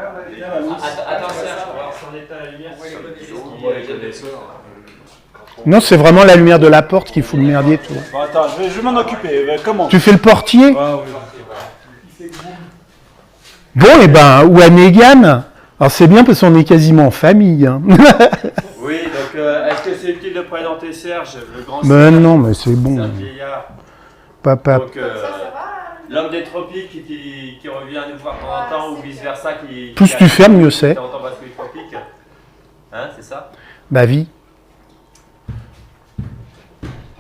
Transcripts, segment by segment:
Attends, Serge, on va voir son état la lumière. Non, c'est vraiment la lumière de la porte qui fout le merdier. Tu vois. Bon, attends, je vais m'en occuper. Comment? Tu fais le portier? Oui. Bon, et ben, ou à Mégane. Alors c'est bien parce qu'on est quasiment en famille. Hein. Oui, donc est-ce que c'est utile de présenter Serge, le grand Mais Serge? non, mais c'est bon. C'est un vieillard. Papa. Donc, l'homme des tropiques qui revient nous voir de temps en temps ou vice versa. Plus tu fermes, mieux c'est. De temps en temps parce que les tropiques. Hein, c'est ça? Bah vie.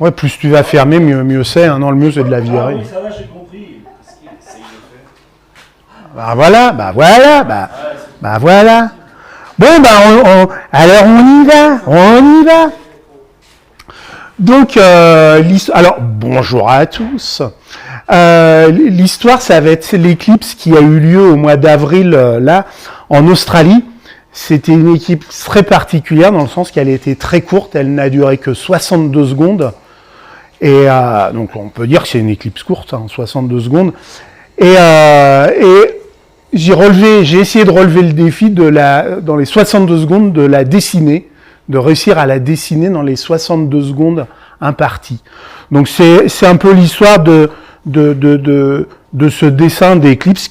Ouais, plus tu vas fermer, mieux c'est. Hein. Non, le mieux c'est de la virer. Ah oui, ça va, j'ai compris. Qu'est-ce qu'il essaye de faire? Bah voilà. Bon, bah alors on y va. Donc, alors, bonjour à tous. L'histoire, ça va être l'éclipse qui a eu lieu au mois d'avril, là, en Australie. C'était une éclipse très particulière dans le sens qu'elle était très courte, elle n'a duré que 62 secondes. Et donc, on peut dire que c'est une éclipse courte, 62 secondes. Et j'ai essayé de relever le défi dans les 62 secondes de la dessiner, de réussir à la dessiner dans les 62 secondes imparties. Donc c'est un peu l'histoire de ce dessin d'éclipse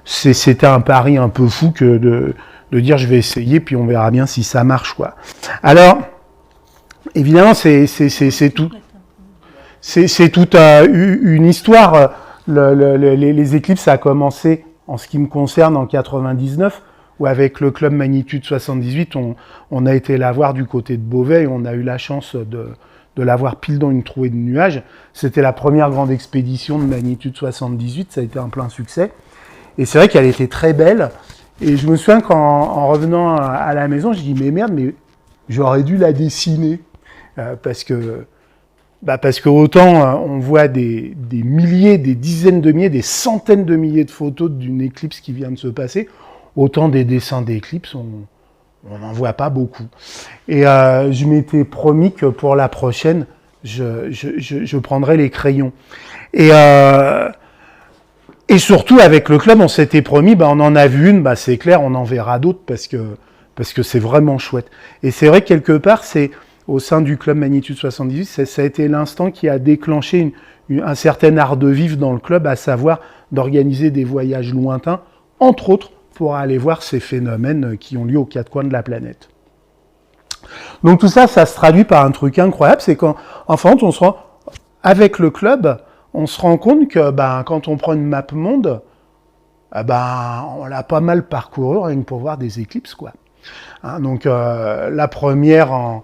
c'était un pari un peu fou que de dire je vais essayer puis on verra bien si ça marche quoi. Alors évidemment c'est toute une histoire. Les éclipses ça a commencé en ce qui me concerne en 99. Où avec le club Magnitude 78, on a été la voir du côté de Beauvais et on a eu la chance de la voir pile dans une trouée de nuages. C'était la première grande expédition de Magnitude 78, ça a été un plein succès. Et c'est vrai qu'elle était très belle. Et je me souviens qu'en revenant à la maison, je dis mais merde, mais j'aurais dû la dessiner. Parce que autant on voit des milliers, des dizaines de milliers, des centaines de milliers de photos d'une éclipse qui vient de se passer, autant des dessins d'éclipses, on n'en voit pas beaucoup. Et je m'étais promis que pour la prochaine, je prendrai les crayons. Et surtout avec le club, on s'était promis, on en a vu une, c'est clair, on en verra d'autres parce que c'est vraiment chouette. Et c'est vrai que quelque part, c'est au sein du club Magnitude 78, ça a été l'instant qui a déclenché un certain art de vivre dans le club, à savoir d'organiser des voyages lointains, entre autres, pour aller voir ces phénomènes qui ont lieu aux quatre coins de la planète. Donc tout ça, ça se traduit par un truc incroyable, c'est qu'en fin de compte, avec le club, on se rend compte que quand on prend une map monde, on l'a pas mal parcouru rien que pour voir des éclipses, quoi. Hein, donc la première, on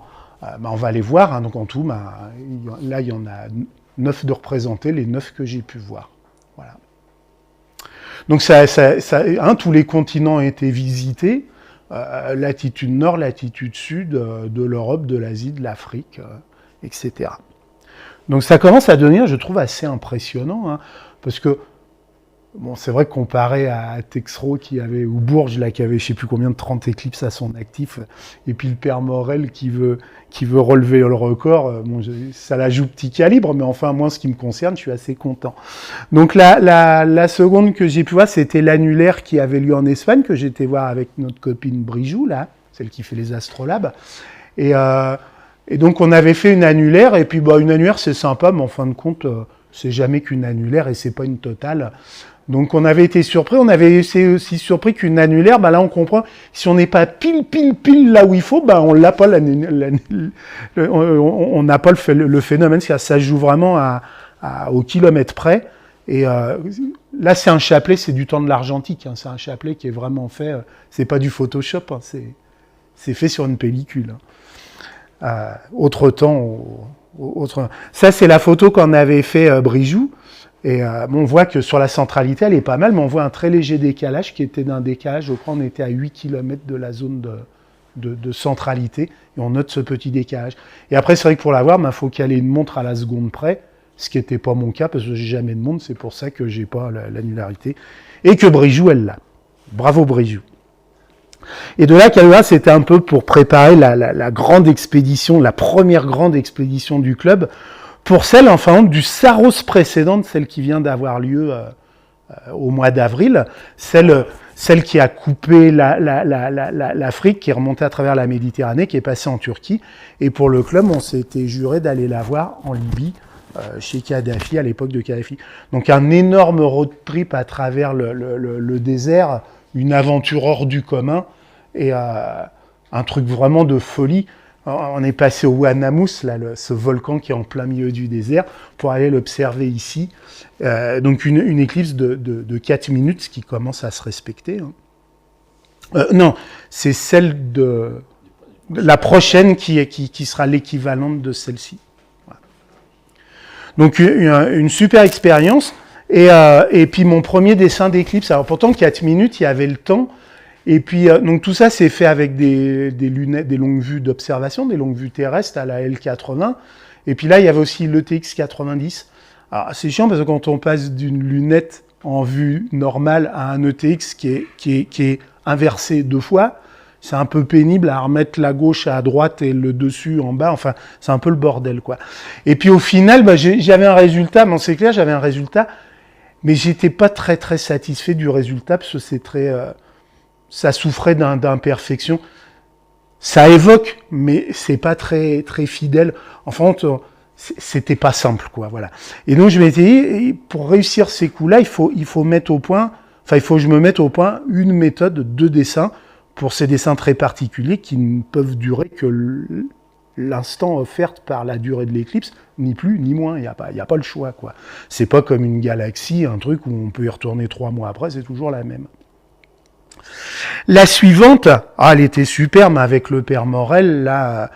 va les voir, hein, donc en tout, là il y en a 9 de représentés, les 9 que j'ai pu voir. Voilà. Donc tous les continents ont été visités, latitude nord, latitude sud, de l'Europe, de l'Asie, de l'Afrique, etc. Donc ça commence à devenir, je trouve, assez impressionnant, hein, parce que c'est vrai que comparé à Texero ou Bourges là, qui avait je sais plus combien de 30 éclipses à son actif, et puis le père Morel qui veut relever le record, ça la joue petit calibre, mais enfin moi en ce qui me concerne, je suis assez content. Donc la seconde que j'ai pu voir, c'était l'annulaire qui avait lieu en Espagne, que j'étais voir avec notre copine Brijou, là, celle qui fait les astrolabes. Et donc on avait fait une annulaire, et puis une annulaire c'est sympa, mais en fin de compte, c'est jamais qu'une annulaire et c'est pas une totale. Donc on avait été surpris, on avait été aussi surpris qu'une annulaire, là on comprend, si on n'est pas pile là où il faut, on l'a pas, on n'a pas le phénomène, ça se joue vraiment au kilomètre près. Et là c'est un chapelet, c'est du temps de l'argentique, hein, c'est un chapelet qui est vraiment fait, c'est pas du Photoshop, hein, c'est fait sur une pellicule. Autre temps, ça c'est la photo qu'en avait fait Brijou. Et on voit que sur la centralité, elle est pas mal, mais on voit un très léger décalage qui était d'un décalage, je crois on était à 8 km de la zone de centralité, et on note ce petit décalage. Et après, c'est vrai que pour la voir, il faut qu'elle ait une montre à la seconde près, ce qui n'était pas mon cas, parce que j'ai jamais de montre, c'est pour ça que j'ai pas l'annularité, et que Brijou, elle l'a. Bravo Brijou. Et de là, Kalua, c'était un peu pour préparer la grande expédition, la première grande expédition du club, pour celle, du Saros précédente, celle qui vient d'avoir lieu au mois d'avril, celle celle qui a coupé l'Afrique, qui est remontée à travers la Méditerranée, qui est passée en Turquie. Et pour le club, on s'était juré d'aller la voir en Libye, chez Kadhafi, à l'époque de Kadhafi. Donc un énorme road trip à travers le désert, une aventure hors du commun, et un truc vraiment de folie. On est passé au Ouanamus, là, ce volcan qui est en plein milieu du désert, pour aller l'observer ici. Donc une éclipse de 4 minutes, ce qui commence à se respecter. Non, c'est celle de la prochaine qui sera l'équivalente de celle-ci. Voilà. Donc une super expérience. Et puis mon premier dessin d'éclipse, alors pourtant 4 minutes, il y avait le temps. Et puis, donc tout ça, c'est fait avec des lunettes, des longues vues d'observation, des longues vues terrestres à la L80. Et puis là, il y avait aussi l'ETX 90. Alors, c'est chiant parce que quand on passe d'une lunette en vue normale à un ETX qui est inversé 2 fois, c'est un peu pénible à remettre la gauche à droite et le dessus en bas. Enfin, c'est un peu le bordel, quoi. Et puis au final, j'avais un résultat, bon, c'est clair, j'avais un résultat, mais j'étais pas très, très satisfait du résultat parce que c'est très... ça souffrait d'imperfection. Ça évoque, mais c'est pas très très fidèle. Enfin, c'était pas simple, quoi. Voilà. Et donc je m'étais dit, pour réussir ces coups-là, il faut mettre au point. Enfin, il faut que je me mette au point une méthode de dessin pour ces dessins très particuliers qui ne peuvent durer que l'instant offert par la durée de l'éclipse, ni plus ni moins. Il y a pas le choix, quoi. C'est pas comme une galaxie, un truc où on peut y retourner 3 mois après, c'est toujours la même. La suivante, elle était superbe avec le père Morel, là,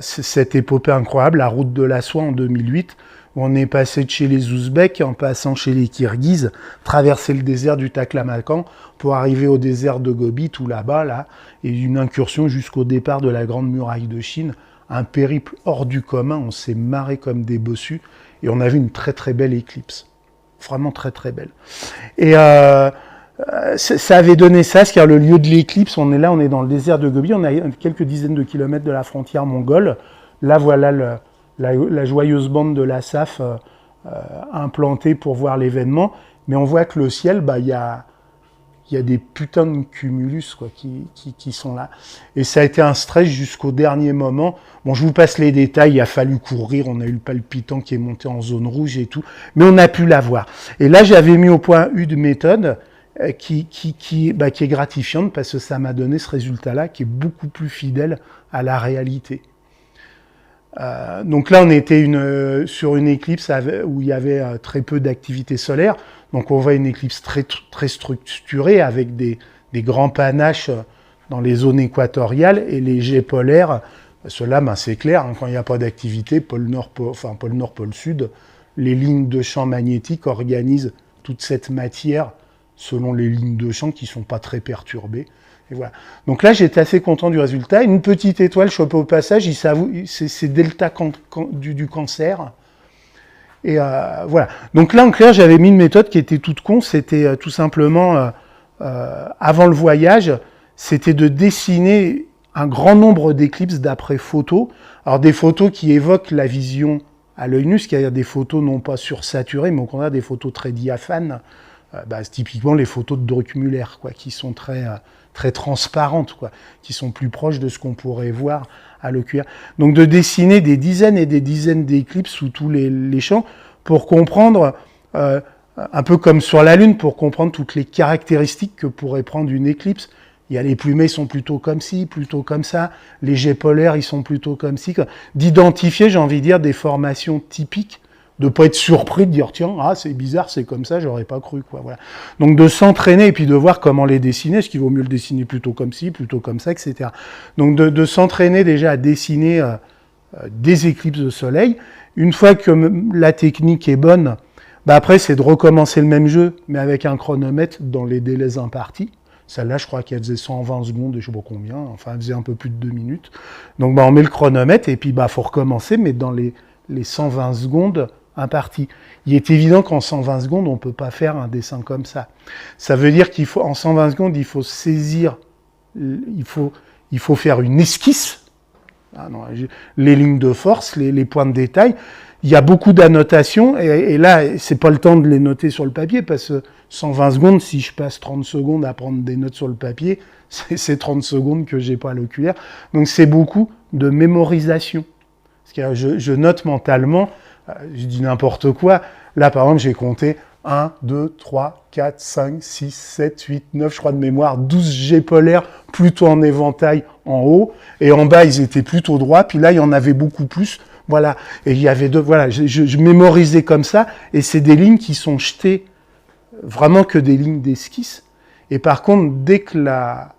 cette épopée incroyable, la route de la soie en 2008, où on est passé de chez les Ouzbeks, en passant chez les Kirghizes, traverser le désert du Taklamakan pour arriver au désert de Gobi, tout là-bas, là, et une incursion jusqu'au départ de la Grande Muraille de Chine, un périple hors du commun, on s'est marré comme des bossus, et on a vu une très très belle éclipse, vraiment très très belle. Et ça avait donné ça, c'est-à-dire le lieu de l'éclipse, on est dans le désert de Gobi, on a quelques dizaines de kilomètres de la frontière mongole. Là, voilà la joyeuse bande de la SAF implantée pour voir l'événement, mais on voit que le ciel, il y a des putains de cumulus, quoi, qui sont là. Et ça a été un stress jusqu'au dernier moment. Bon, je vous passe les détails, il a fallu courir, on a eu le palpitant qui est monté en zone rouge et tout, mais on a pu la voir. Et là, j'avais mis au point une méthode qui est gratifiante parce que ça m'a donné ce résultat-là qui est beaucoup plus fidèle à la réalité. Donc là, on était sur une éclipse où il y avait très peu d'activité solaire. Donc on voit une éclipse très, très structurée avec des grands panaches dans les zones équatoriales et les jets polaires. Cela, c'est clair, hein, quand il n'y a pas d'activité, pôle Nord, pôle Sud, les lignes de champ magnétiques organisent toute cette matière selon les lignes de champ qui ne sont pas très perturbées. Et voilà. Donc là, j'étais assez content du résultat. Une petite étoile chopée au passage, c'est delta du cancer. Et voilà. Donc là, en clair, j'avais mis une méthode qui était toute con. C'était tout simplement, avant le voyage, c'était de dessiner un grand nombre d'éclipses d'après photos. Alors des photos qui évoquent la vision à l'œil nu, c'est-à-dire des photos non pas sursaturées, mais au contraire des photos très diaphanes. C'est typiquement les photos de Druckmüller, quoi, qui sont très transparentes, quoi, qui sont plus proches de ce qu'on pourrait voir à l'oculaire. Donc de dessiner des dizaines et des dizaines d'éclipses sous tous les champs pour comprendre, un peu comme sur la Lune, pour comprendre toutes les caractéristiques que pourrait prendre une éclipse. Il y a les plumées, ils sont plutôt comme ci, plutôt comme ça. Les jets polaires, ils sont plutôt comme ci. D'identifier, j'ai envie de dire, des formations typiques, de pas être surpris de dire tiens, c'est bizarre, c'est comme ça, j'aurais pas cru, quoi. Voilà. Donc de s'entraîner et puis de voir comment les dessiner, est-ce qu'il vaut mieux le dessiner plutôt comme ci, plutôt comme ça, etc. Donc de s'entraîner déjà à dessiner des éclipses de soleil. Une fois que la technique est bonne, après c'est de recommencer le même jeu, mais avec un chronomètre dans les délais impartis. Celle-là, je crois qu'elle faisait 120 secondes, et je sais pas combien, enfin elle faisait un peu plus de 2 minutes. Donc on met le chronomètre et puis faut recommencer, mais dans les 120 secondes imparti. Il est évident qu'en 120 secondes, on ne peut pas faire un dessin comme ça. Ça veut dire qu'en 120 secondes, il faut saisir, il faut faire une esquisse Ah non, les lignes de force, les points de détail. Il y a beaucoup d'annotations et là, c'est pas le temps de les noter sur le papier parce que 120 secondes, si je passe 30 secondes à prendre des notes sur le papier, c'est 30 secondes que j'ai pas à l'oculaire. Donc c'est beaucoup de mémorisation. Parce que je note mentalement, je dis n'importe quoi. Là, par exemple, j'ai compté 1, 2, 3, 4, 5, 6, 7, 8, 9, je crois de mémoire, 12 jets polaires plutôt en éventail en haut. Et en bas, ils étaient plutôt droits. Puis là, il y en avait beaucoup plus. Voilà. Et il y avait deux, voilà, je mémorisais comme ça. Et c'est des lignes qui sont jetées vraiment que des lignes d'esquisse. Et par contre, dès que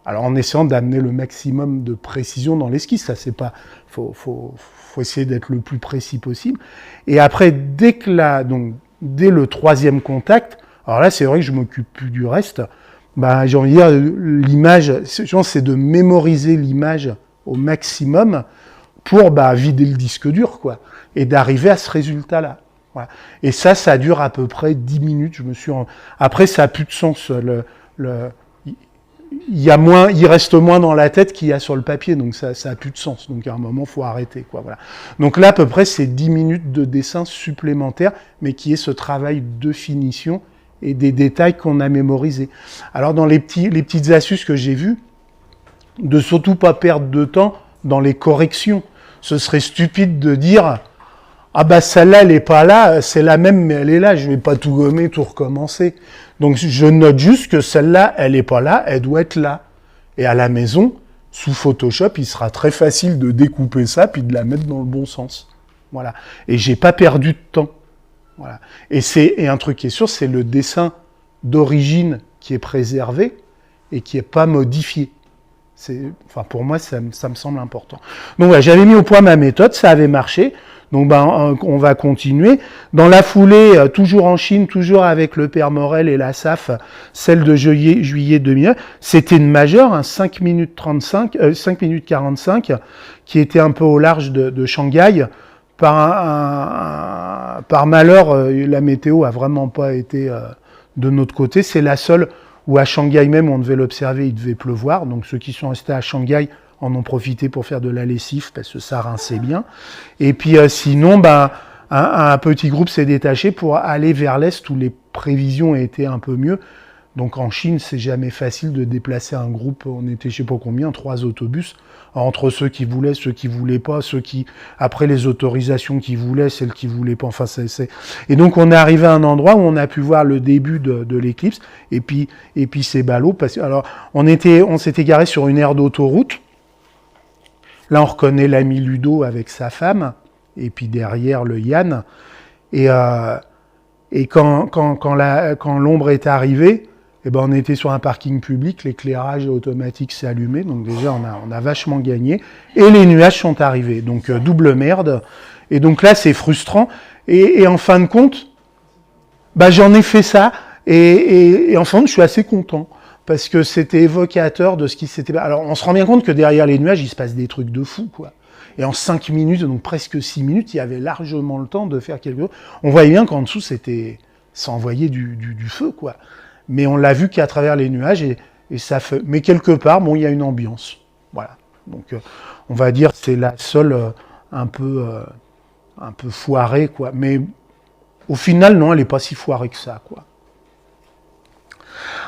alors en essayant d'amener le maximum de précision dans l'esquisse, ça c'est pas, faut essayer d'être le plus précis possible. Et après, dès le troisième contact, alors là c'est vrai que je m'occupe plus du reste. Bah, j'ai envie de dire, l'image, c'est de mémoriser l'image au maximum pour vider le disque dur, quoi, et d'arriver à ce résultat-là. Voilà. Et ça dure à peu près 10 minutes. Après, ça a plus de sens. Il reste moins dans la tête qu'il y a sur le papier, donc ça a plus de sens. Donc à un moment, faut arrêter, quoi. Voilà. Donc là, à peu près, c'est 10 minutes de dessin supplémentaire, mais qui est ce travail de finition et des détails qu'on a mémorisés. Alors dans les petites astuces que j'ai vues, de surtout pas perdre de temps dans les corrections. Ce serait stupide de dire ah bah celle-là elle est pas là, c'est la même mais elle est là, je vais pas tout gommer, tout recommencer. Donc je note juste que celle-là elle est pas là, elle doit être là. Et à la maison, sous Photoshop, il sera très facile de découper ça puis de la mettre dans le bon sens. Voilà. Et j'ai pas perdu de temps. Voilà. Et un truc qui est sûr, c'est le dessin d'origine qui est préservé et qui est pas modifié. Pour moi, ça me semble important. Donc voilà, j'avais mis au point ma méthode, ça avait marché. Donc on va continuer. Dans la foulée, toujours en Chine, toujours avec le père Morel et la SAF, celle de juillet 2009, c'était une majeure, 5 minutes 45, qui était un peu au large de Shanghai. Par malheur, la météo a vraiment pas été de notre côté. C'est la seule où à Shanghai même, on devait l'observer, il devait pleuvoir. Donc ceux qui sont restés à Shanghai en ont profité pour faire de la lessive parce que ça rinçait bien. Et puis sinon, un petit groupe s'est détaché pour aller vers l'Est où les prévisions étaient un peu mieux. Donc en Chine, c'est jamais facile de déplacer un groupe, on était je sais pas combien, 3 autobus, entre ceux qui voulaient, ceux qui voulaient pas, ceux qui, après les autorisations qui voulaient, celles qui voulaient pas, enfin Et donc on est arrivé à un endroit où on a pu voir le début de l'éclipse, et puis c'est ballot, parce que, alors, on s'était garé sur une aire d'autoroute, là on reconnaît l'ami Ludo avec sa femme, et puis derrière le Yann, et quand l'ombre est arrivée, on était sur un parking public, l'éclairage automatique s'est allumé, donc déjà on a vachement gagné, et les nuages sont arrivés, donc double merde, et donc là c'est frustrant, et en fin de compte, j'en ai fait ça, et en fin de je suis assez content, parce que c'était évocateur de ce qui s'était... Alors on se rend bien compte que derrière les nuages, il se passe des trucs de fou, quoi. Et en 5 minutes, donc presque 6 minutes, il y avait largement le temps de faire quelque chose. On voyait bien qu'en dessous, ça envoyait du feu, quoi. Mais on l'a vu qu'à travers les nuages, et ça fait... Mais quelque part, il y a une ambiance. Voilà. Donc, on va dire c'est la seule un peu foirée, quoi. Mais au final, non, elle n'est pas si foirée que ça, quoi.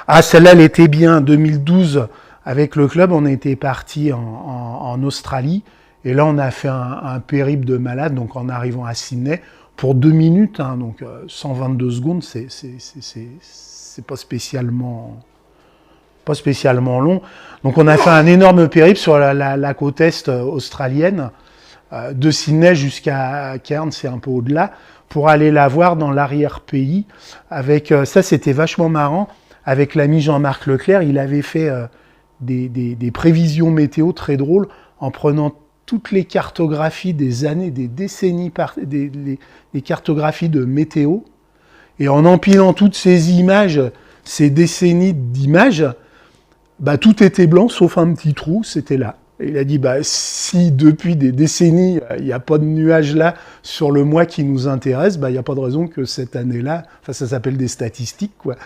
Ah, celle-là, elle était bien. 2012, avec le club, on était parti en Australie. Et là, on a fait un périple de malade, donc en arrivant à Sydney, pour 2 minutes, donc 122 secondes, c'est pas spécialement long. Donc on a fait un énorme périple sur la côte est australienne, de Sydney jusqu'à Cairns, c'est un peu au-delà, pour aller la voir dans l'arrière-pays. Avec ça, c'était vachement marrant. Avec l'ami Jean-Marc Leclerc, il avait fait des prévisions météo très drôles en prenant toutes les cartographies des années, des décennies, des cartographies de météo, et en empilant toutes ces images, ces décennies d'images, tout était blanc sauf un petit trou, c'était là. Il a dit, si depuis des décennies, il n'y a pas de nuages là sur le mois qui nous intéresse, il n'y a pas de raison que cette année-là, ça s'appelle des statistiques, quoi.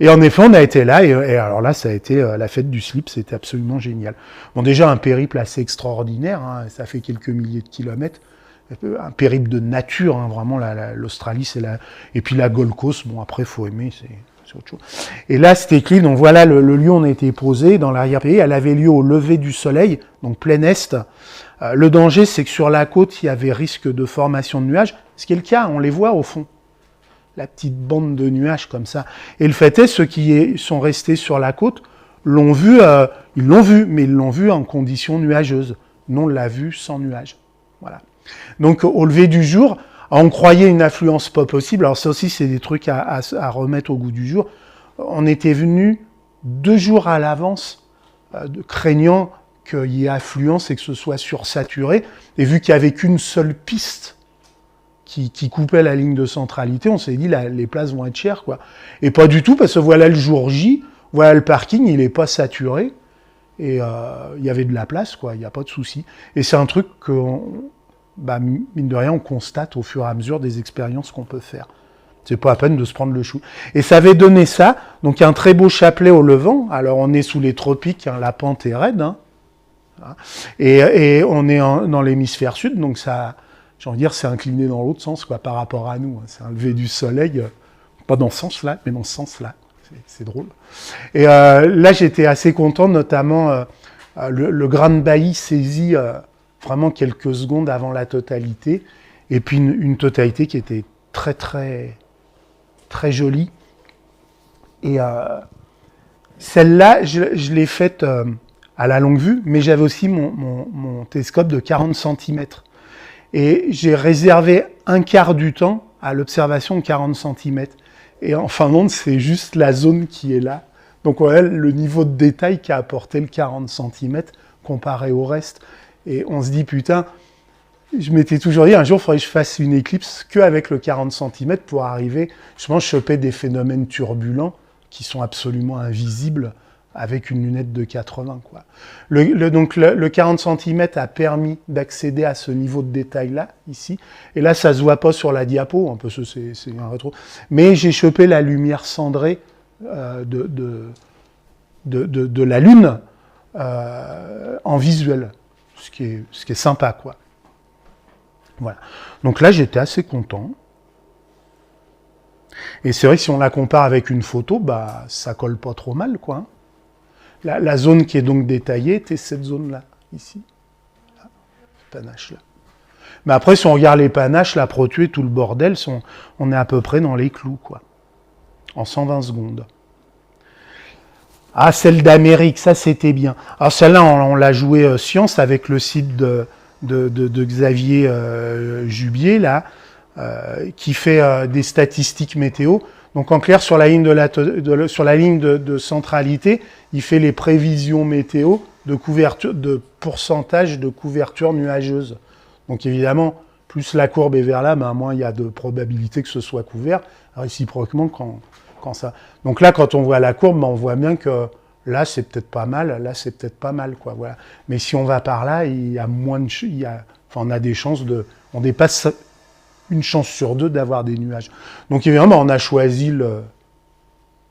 Et en effet, on a été là, et alors là, ça a été la fête du slip, c'était absolument génial. Bon, déjà, un périple assez extraordinaire, hein, ça fait quelques milliers de kilomètres, un périple de nature, hein, vraiment, l'Australie, c'est la... Et puis la Gold Coast, bon, après, faut aimer, c'est autre chose. Et là, cette éclipse, donc voilà le lieu où on a été posé dans l'arrière-pays. Elle avait lieu au lever du soleil, donc plein est. Le danger, c'est que sur la côte, il y avait risque de formation de nuages, ce qui est le cas, on les voit au fond. La petite bande de nuages comme ça. Et le fait est, ceux qui sont restés sur la côte l'ont vu, mais ils l'ont vu en conditions nuageuses. Nous, on l'a vu sans nuages. Voilà. Donc, au lever du jour, on croyait une affluence pas possible. Alors ça aussi, c'est des trucs à remettre au goût du jour. On était venu 2 jours à l'avance, craignant qu'il y ait affluence et que ce soit sursaturé. Et vu qu'il n'y avait qu'une seule piste qui coupait la ligne de centralité, on s'est dit, les places vont être chères, quoi. Et pas du tout, parce que voilà le jour J, voilà le parking, il n'est pas saturé. Et il y avait de la place, quoi. Il n'y a pas de souci. Et c'est un truc que... mine de rien, on constate au fur et à mesure des expériences qu'on peut faire. C'est pas à peine de se prendre le chou. Et ça avait donné ça, donc un très beau chapelet au levant. Alors on est sous les tropiques, hein, la pente est raide, hein. Et on est dans l'hémisphère sud, donc ça, j'ai envie de dire, c'est incliné dans l'autre sens, quoi, par rapport à nous. C'est un lever du soleil, pas dans ce sens-là, mais dans ce sens-là. C'est drôle. Et là, j'étais assez content, notamment le Grand Bailly saisit vraiment quelques secondes avant la totalité, et puis une totalité qui était très très très jolie. Et celle-là, je l'ai faite à la longue vue, mais j'avais aussi mon télescope de 40 cm. Et j'ai réservé un quart du temps à l'observation de 40 cm. Et en fin de compte, c'est juste la zone qui est là. Donc voilà le niveau de détail qu'a apporté le 40 cm comparé au reste. Et on se dit, putain, je m'étais toujours dit, un jour, il faudrait que je fasse une éclipse qu'avec le 40 cm pour arriver, justement, choper des phénomènes turbulents qui sont absolument invisibles avec une lunette de 80, quoi. Donc le 40 cm a permis d'accéder à ce niveau de détail-là, ici. Et là, ça ne se voit pas sur la diapo, hein, parce que c'est un rétro. Mais j'ai chopé la lumière cendrée de la Lune en visuel. Ce qui est sympa, quoi. Voilà. Donc là, j'étais assez content. Et c'est vrai que si on la compare avec une photo, ça colle pas trop mal, quoi. La zone qui est donc détaillée était cette zone-là, ici. Là, ce panache-là. Mais après, si on regarde les panaches, la protuée, tout le bordel, on est à peu près dans les clous, quoi. En 120 secondes. Ah, celle d'Amérique, ça c'était bien. Alors celle-là, on l'a jouée science avec le site de Xavier Jubier, là, qui fait des statistiques météo. Donc en clair, sur la ligne sur la ligne de centralité, il fait les prévisions météo de pourcentage de couverture nuageuse. Donc évidemment, plus la courbe est vers là, moins il y a de probabilité que ce soit couvert, réciproquement quand ça... Donc là, quand on voit la courbe, on voit bien que là, c'est peut-être pas mal, là, c'est peut-être pas mal, quoi. Voilà. Mais si on va par là, il y a moins de... on a des chances de... On dépasse une chance sur 2 d'avoir des nuages. Donc évidemment, on a choisi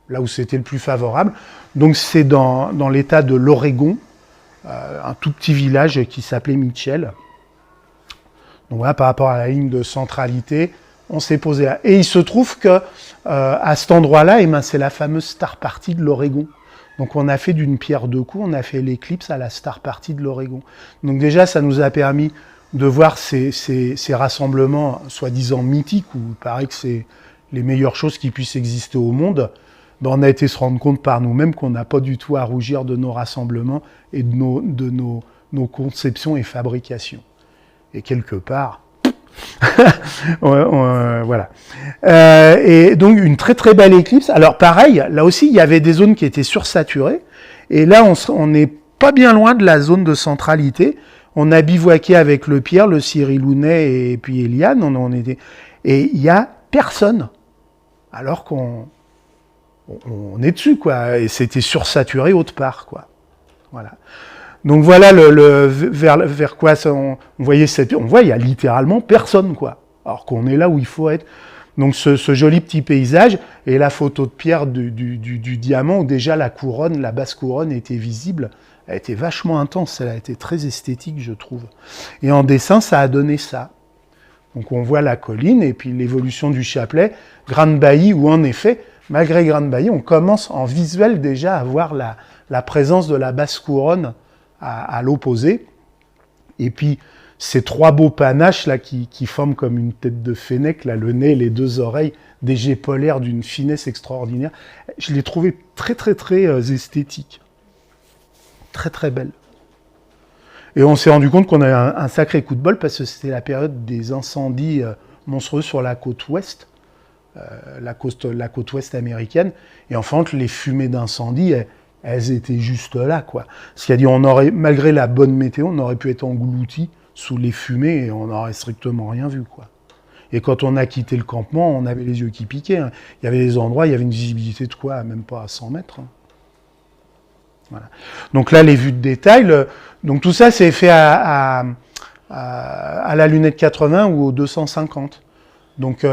là où c'était le plus favorable. Donc c'est dans l'état de l'Oregon, un tout petit village qui s'appelait Mitchell. Donc voilà, par rapport à la ligne de centralité, on s'est posé là. Et il se trouve que à cet endroit-là, c'est la fameuse star party de l'Oregon. Donc on a fait d'une pierre deux coups, on a fait l'éclipse à la star party de l'Oregon. Donc déjà, ça nous a permis de voir ces rassemblements soi-disant mythiques, où il paraît que c'est les meilleures choses qui puissent exister au monde. On a été se rendre compte par nous-mêmes qu'on n'a pas du tout à rougir de nos rassemblements et de nos conceptions et fabrications. Et quelque part... voilà. Et donc une très très belle éclipse. Alors pareil, là aussi il y avait des zones qui étaient sursaturées, et là on n'est pas bien loin de la zone de centralité. On a bivouaqué avec le Pierre, le Cyril Hounet et puis Eliane, et il y a personne, alors qu'on est dessus, quoi, et c'était sursaturé autre part, quoi. Voilà. Donc voilà vers quoi on voit il y a littéralement personne, quoi. Alors qu'on est là où il faut être. Donc ce joli petit paysage et la photo de Pierre du diamant où déjà la basse couronne était visible. Elle était vachement intense, elle a été très esthétique, je trouve. Et en dessin, ça a donné ça. Donc on voit la colline et puis l'évolution du chapelet, Grande Bailly, où en effet, malgré Grande Bailly, on commence en visuel déjà à voir la présence de la basse couronne à l'opposé. Et puis ces trois beaux panaches là qui forment comme une tête de fennec, là, le nez, les deux oreilles, des jets polaires d'une finesse extraordinaire. Je l'ai trouvé très très très esthétique. Très très belle. Et on s'est rendu compte qu'on a eu un sacré coup de bol parce que c'était la période des incendies monstrueux sur la côte ouest, la côte ouest américaine. Et en fait, les fumées d'incendie, elles étaient juste là, quoi. C'est-à-dire, malgré la bonne météo, on aurait pu être engloutis sous les fumées et on n'aurait strictement rien vu, quoi. Et quand on a quitté le campement, on avait les yeux qui piquaient, hein. Il y avait des endroits, il y avait une visibilité de quoi, même pas à 100 mètres. Hein. Voilà. Donc là, les vues de détail. Donc tout ça, c'est fait à la lunette 80 ou au 250. Donc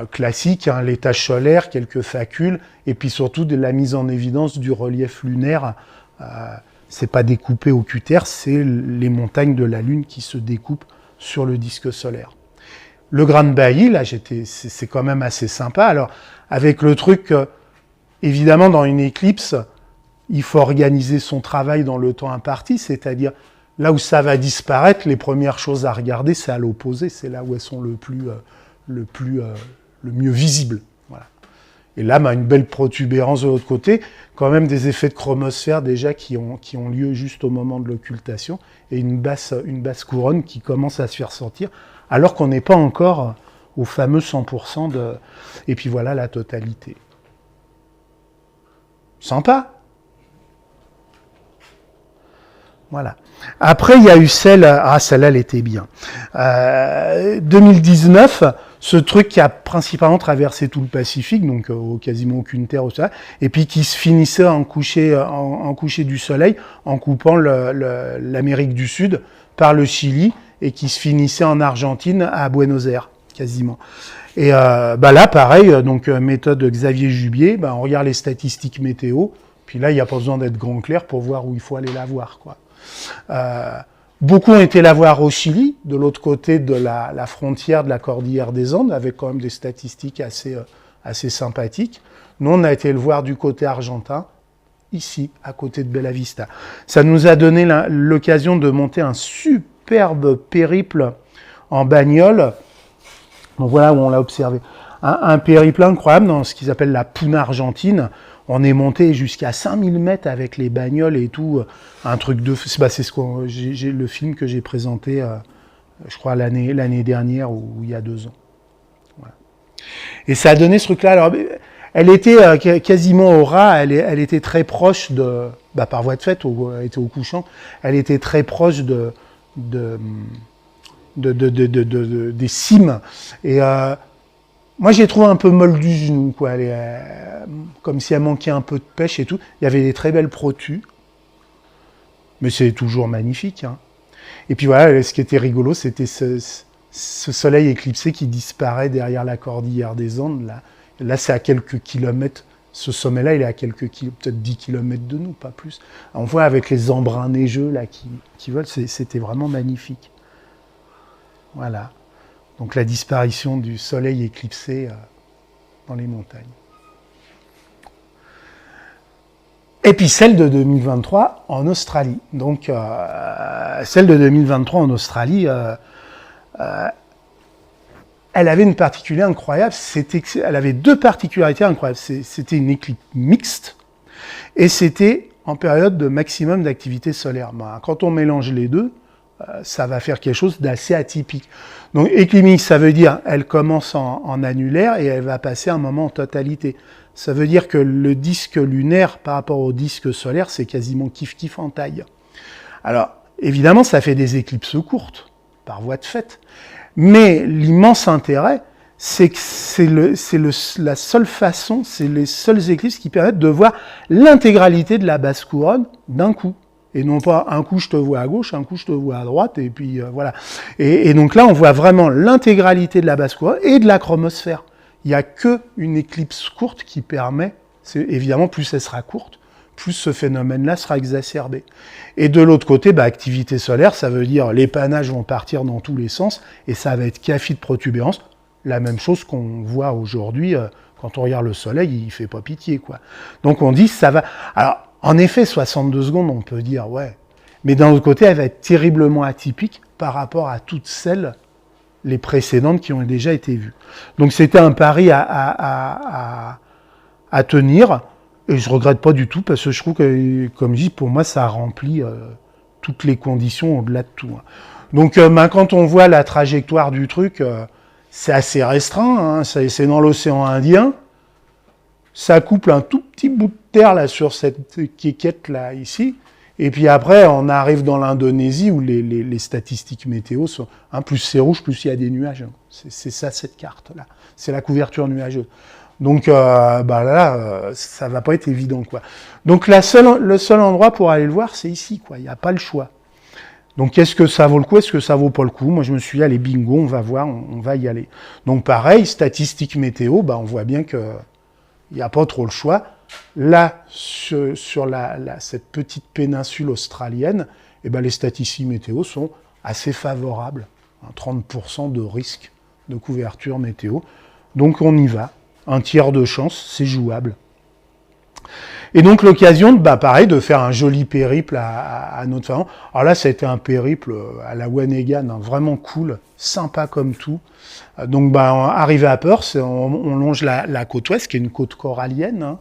classique, hein, les taches solaires, quelques facules, et puis surtout de la mise en évidence du relief lunaire. C'est pas découpé au cutter, c'est les montagnes de la Lune qui se découpent sur le disque solaire. Le Grande Bailly, là, c'est quand même assez sympa. Alors, avec le truc, évidemment, dans une éclipse, il faut organiser son travail dans le temps imparti, c'est-à-dire là où ça va disparaître, les premières choses à regarder, c'est à l'opposé, c'est là où elles sont le mieux visibles. Voilà. Et là, une belle protubérance de l'autre côté, quand même des effets de chromosphère déjà qui ont lieu juste au moment de l'occultation, et une basse couronne qui commence à se faire sortir, alors qu'on n'est pas encore au fameux 100% de... Et puis voilà la totalité. Sympa. Voilà. Après, il y a eu celle-là, elle était bien. 2019, ce truc qui a principalement traversé tout le Pacifique, donc quasiment aucune terre au sol, et puis qui se finissait en coucher du soleil, en coupant l'Amérique du Sud par le Chili, et qui se finissait en Argentine, à Buenos Aires, quasiment. Et là, pareil, donc méthode Xavier Jubier, on regarde les statistiques météo, puis là, il n'y a pas besoin d'être grand clair pour voir où il faut aller la voir, quoi. Beaucoup ont été la voir au Chili, de l'autre côté de la frontière de la Cordillère des Andes, avec quand même des statistiques assez sympathiques. Nous, on a été le voir du côté argentin, ici, à côté de Bella Vista. Ça nous a donné l'occasion de monter un superbe périple en bagnole. Donc voilà où on l'a observé. Un périple incroyable dans ce qu'ils appellent la Puna argentine. On est monté jusqu'à 5000 mètres avec les bagnoles et tout. Un truc de... c'est le film que j'ai présenté, je crois, l'année dernière ou il y a 2 ans. Voilà. Et ça a donné ce truc-là. Alors, elle était quasiment au ras. Elle était très proche de... par voie de fait, elle était au couchant. Elle était très proche des cimes. Et... moi, j'ai trouvé un peu molle du genou, quoi. Elle est, comme si elle manquait un peu de pêche et tout. Il y avait des très belles protues, mais c'est toujours magnifique. Hein. Et puis voilà, ce qui était rigolo, c'était ce soleil éclipsé qui disparaît derrière la Cordillère des Andes. Là, c'est à quelques kilomètres. Ce sommet-là, il est à peut-être 10 kilomètres de nous, pas plus. On voit avec les embruns neigeux là qui volent, c'était vraiment magnifique. Voilà. Donc la disparition du soleil éclipsé dans les montagnes. Et puis celle de 2023 en Australie. Donc celle de 2023 en Australie, elle avait une particularité incroyable. Elle avait 2 particularités incroyables. C'était une éclipse mixte et c'était en période de maximum d'activité solaire. Quand on mélange les deux, ça va faire quelque chose d'assez atypique. Donc éclipse mixte, ça veut dire elle commence en annulaire et elle va passer un moment en totalité. Ça veut dire que le disque lunaire par rapport au disque solaire, c'est quasiment kiff-kiff en taille. Alors, évidemment, ça fait des éclipses courtes, par voie de fait. Mais l'immense intérêt, c'est que c'est la seule façon, c'est les seules éclipses qui permettent de voir l'intégralité de la basse couronne d'un coup. Et non pas un coup je te vois à gauche, un coup je te vois à droite, et puis voilà. Et donc là, on voit vraiment l'intégralité de la basse couronne et de la chromosphère. Il n'y a qu'une éclipse courte qui permet, évidemment, plus elle sera courte, plus ce phénomène-là sera exacerbé. Et de l'autre côté, activité solaire, ça veut dire les panaches vont partir dans tous les sens, et ça va être café de protubérance, la même chose qu'on voit aujourd'hui, quand on regarde le soleil, il fait pas pitié, quoi. Donc on dit, ça va... Alors, en effet, 62 secondes, on peut dire, ouais. Mais d'un autre côté, elle va être terriblement atypique par rapport à toutes celles, les précédentes, qui ont déjà été vues. Donc c'était un pari à tenir, et je regrette pas du tout, parce que je trouve que, comme je dis, pour moi, ça remplit toutes les conditions au-delà de tout. Donc quand on voit la trajectoire du truc, c'est assez restreint, hein, c'est dans l'océan Indien. Ça couple un tout petit bout de terre là sur cette quéquette là ici, et puis après on arrive dans l'Indonésie où les statistiques météo sont plus c'est rouge, plus il y a des nuages. C'est ça cette carte là, c'est la couverture nuageuse. Donc là ça va pas être évident quoi. Donc le seul endroit pour aller le voir c'est ici quoi, il n'y a pas le choix. Donc est-ce que ça vaut le coup, est-ce que ça vaut pas le coup? Moi je me suis dit allez bingo, on va voir, on va y aller. Donc pareil, statistiques météo, on voit bien que il n'y a pas trop le choix. Là, sur cette petite péninsule australienne, les statistiques météo sont assez favorables. 30% de risque de couverture météo. Donc on y va. Un tiers de chance, c'est jouable. Et donc l'occasion, pareil, de faire un joli périple à notre façon. Alors là, ça a été un périple à la Wanegan, vraiment cool, sympa comme tout. Donc arrivé à Perth, on longe la côte ouest, qui est une côte corallienne. Hein.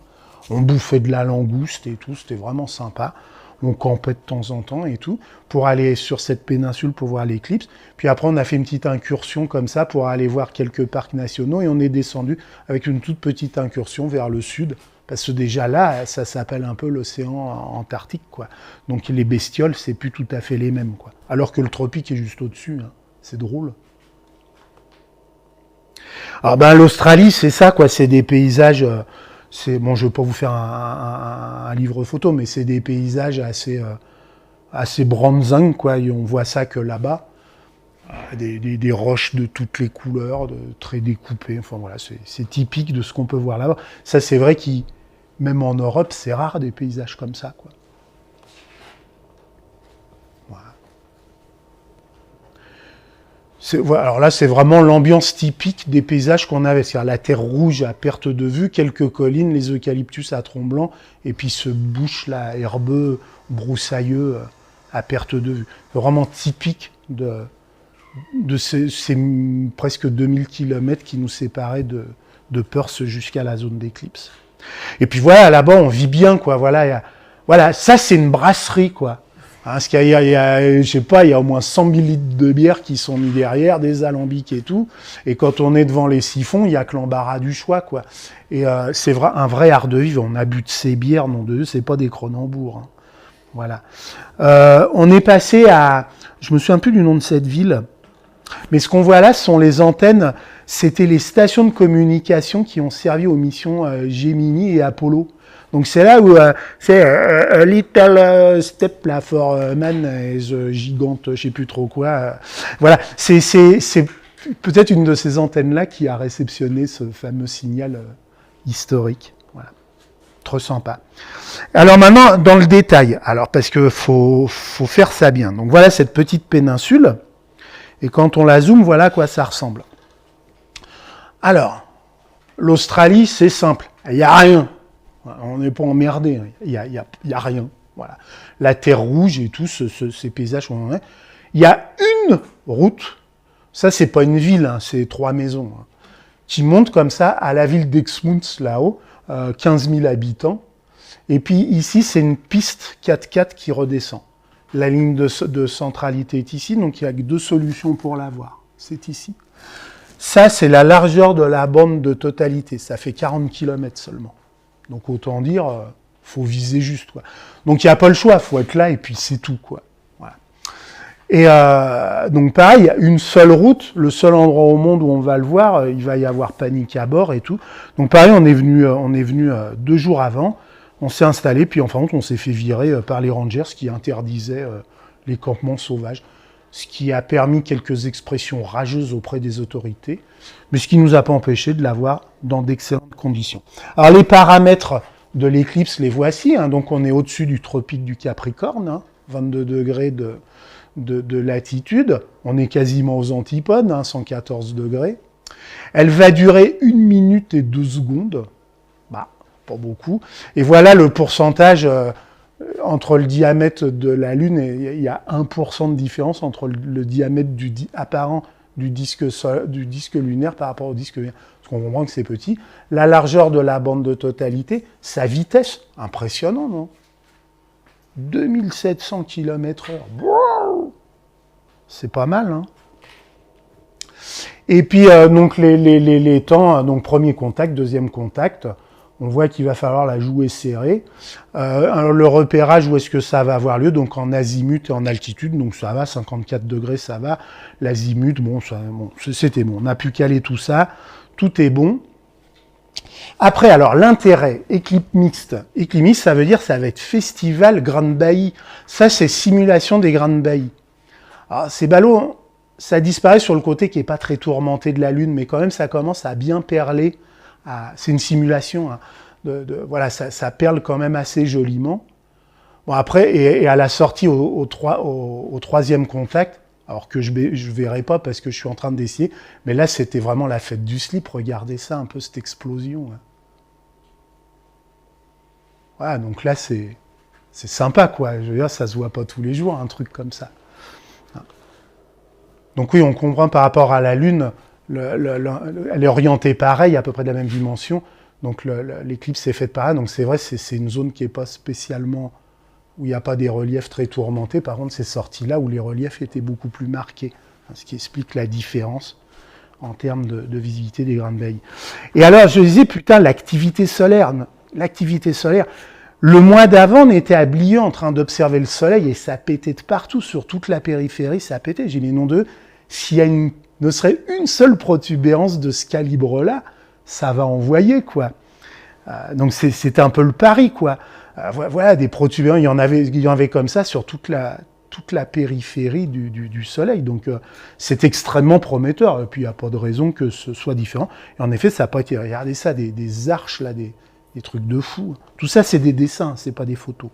On bouffait de la langouste et tout, c'était vraiment sympa. On campait de temps en temps et tout, pour aller sur cette péninsule pour voir l'éclipse. Puis après, on a fait une petite incursion comme ça pour aller voir quelques parcs nationaux, et on est descendu avec une toute petite incursion vers le sud. Parce que déjà là, ça s'appelle un peu l'océan Antarctique, quoi. Donc les bestioles, c'est plus tout à fait les mêmes, quoi. Alors que le tropique est juste au-dessus, hein. C'est drôle. Alors l'Australie, c'est ça, quoi. C'est des paysages. Je vais pas vous faire un livre photo, mais c'est des paysages assez bronzing, quoi. Et on voit ça que là-bas. Des roches de toutes les couleurs, très découpées. Enfin voilà, c'est typique de ce qu'on peut voir là-bas. Ça, c'est vrai que même en Europe, c'est rare des paysages comme ça, quoi. Voilà. Alors là, c'est vraiment l'ambiance typique des paysages qu'on avait. C'est-à-dire la terre rouge à perte de vue, quelques collines, les eucalyptus à tronc blanc, et puis ce bush là, herbeux, broussailleux, à perte de vue. C'est vraiment typique de ces presque 2000 km qui nous séparaient de Perth jusqu'à la zone d'éclipse. Et puis voilà, là-bas, on vit bien, quoi. Voilà, ça, c'est une brasserie, quoi. Hein, parce qu'il y a, je sais pas, il y a au moins 100 000 litres de bière qui sont mis derrière, des alambics et tout. Et quand on est devant les siphons, il y a que l'embarras du choix, quoi. Et c'est un vrai art de vivre. On a bu de ces bières, nom de Dieu, c'est pas des Cronenbourg. Hein. Voilà. On est passé à... Je me souviens plus du nom de cette ville. Mais ce qu'on voit là, ce sont les antennes, c'était les stations de communication qui ont servi aux missions Gemini et Apollo. Donc c'est là où c'est a little step là for man is gigante, je sais plus trop quoi. Voilà, c'est peut-être une de ces antennes-là qui a réceptionné ce fameux signal historique. Voilà, trop sympa. Alors maintenant, dans le détail, alors parce que faut faire ça bien. Donc voilà cette petite péninsule. Et quand on la zoome, voilà à quoi ça ressemble. Alors, l'Australie, c'est simple. Il n'y a rien. On n'est pas emmerdé. Il n'y a rien. Voilà. La terre rouge et tout, ces paysages qu'on a. Il y a une route. Ça, c'est pas une ville, hein, c'est 3 maisons. Hein, qui monte comme ça à la ville d'Exmouth, là-haut. 15 000 habitants. Et puis ici, c'est une piste 4x4 qui redescend. La ligne de centralité est ici, donc il n'y a que 2 solutions pour la voir. C'est ici. Ça, c'est la largeur de la bande de totalité. Ça fait 40 km seulement. Donc autant dire, faut viser juste, quoi. Donc il n'y a pas le choix, il faut être là et puis c'est tout, quoi. Voilà. Et donc pareil, il y a une seule route, le seul endroit au monde où on va le voir, il va y avoir panique à bord et tout. Donc pareil, on est venu 2 jours avant. On s'est installé, puis en fin de compte, on s'est fait virer par les rangers qui interdisaient les campements sauvages. Ce qui a permis quelques expressions rageuses auprès des autorités, mais ce qui ne nous a pas empêché de l'avoir dans d'excellentes conditions. Alors les paramètres de l'éclipse, les voici. Donc on est au-dessus du tropique du Capricorne, 22 degrés de latitude. On est quasiment aux antipodes, 114 degrés. Elle va durer 1 minute et 2 secondes. Bah, pas beaucoup. Et voilà le pourcentage... entre le diamètre de la Lune, il y a 1% de différence entre le diamètre apparent du disque lunaire par rapport au disque lunaire. Parce qu'on comprend que c'est petit. La largeur de la bande de totalité, sa vitesse, impressionnant, non? 2700 km/h. C'est pas mal, hein? Et puis, donc, les temps, donc, premier contact, deuxième contact, on voit qu'il va falloir la jouer serrée. Alors le repérage, où est-ce que ça va avoir lieu? Donc en azimut et en altitude, donc ça va, 54 degrés, ça va. L'azimut, bon, c'était bon. On a pu caler tout ça, tout est bon. Après, alors l'intérêt, éclipse mixte. Éclipse mixte, ça veut dire ça va être festival Grande Bailly. Ça, c'est simulation des Grandes Baillies. Alors c'est ballot, hein, ça disparaît sur le côté qui est pas très tourmenté de la Lune, mais quand même ça commence à bien perler. C'est une simulation, hein, voilà, ça perle quand même assez joliment. Bon après, et à la sortie au troisième contact, alors que je verrai pas parce que je suis en train de dessiner, mais là c'était vraiment la fête du slip. Regardez ça un peu, cette explosion. Hein. Voilà, donc là c'est sympa quoi. Je veux dire, ça se voit pas tous les jours un truc comme ça. Donc oui, on comprend par rapport à la Lune. Elle est orientée pareil, à peu près de la même dimension. Donc l'éclipse est faite pareil. Donc c'est vrai, c'est une zone qui n'est pas spécialement... où il n'y a pas des reliefs très tourmentés. Par contre, c'est sorti là où les reliefs étaient beaucoup plus marqués. Ce qui explique la différence en termes de visibilité des Grandes Baillies. Et alors, je disais, putain, l'activité solaire. Le mois d'avant, on était à Blieu en train d'observer le soleil et ça pétait de partout. Sur toute la périphérie, ça pétait. J'ai les noms d'eux. S'il y a ne serait une seule protubérance de ce calibre-là, ça va envoyer, quoi. Donc c'était un peu le pari, quoi. Voilà, des protubérances, il y en avait comme ça sur toute la périphérie du Soleil. Donc c'est extrêmement prometteur. Et puis il n'y a pas de raison que ce soit différent. Et en effet, ça n'a pas été... Regardez ça, des arches, là, des trucs de fou. Tout ça, c'est des dessins, c'est pas des photos.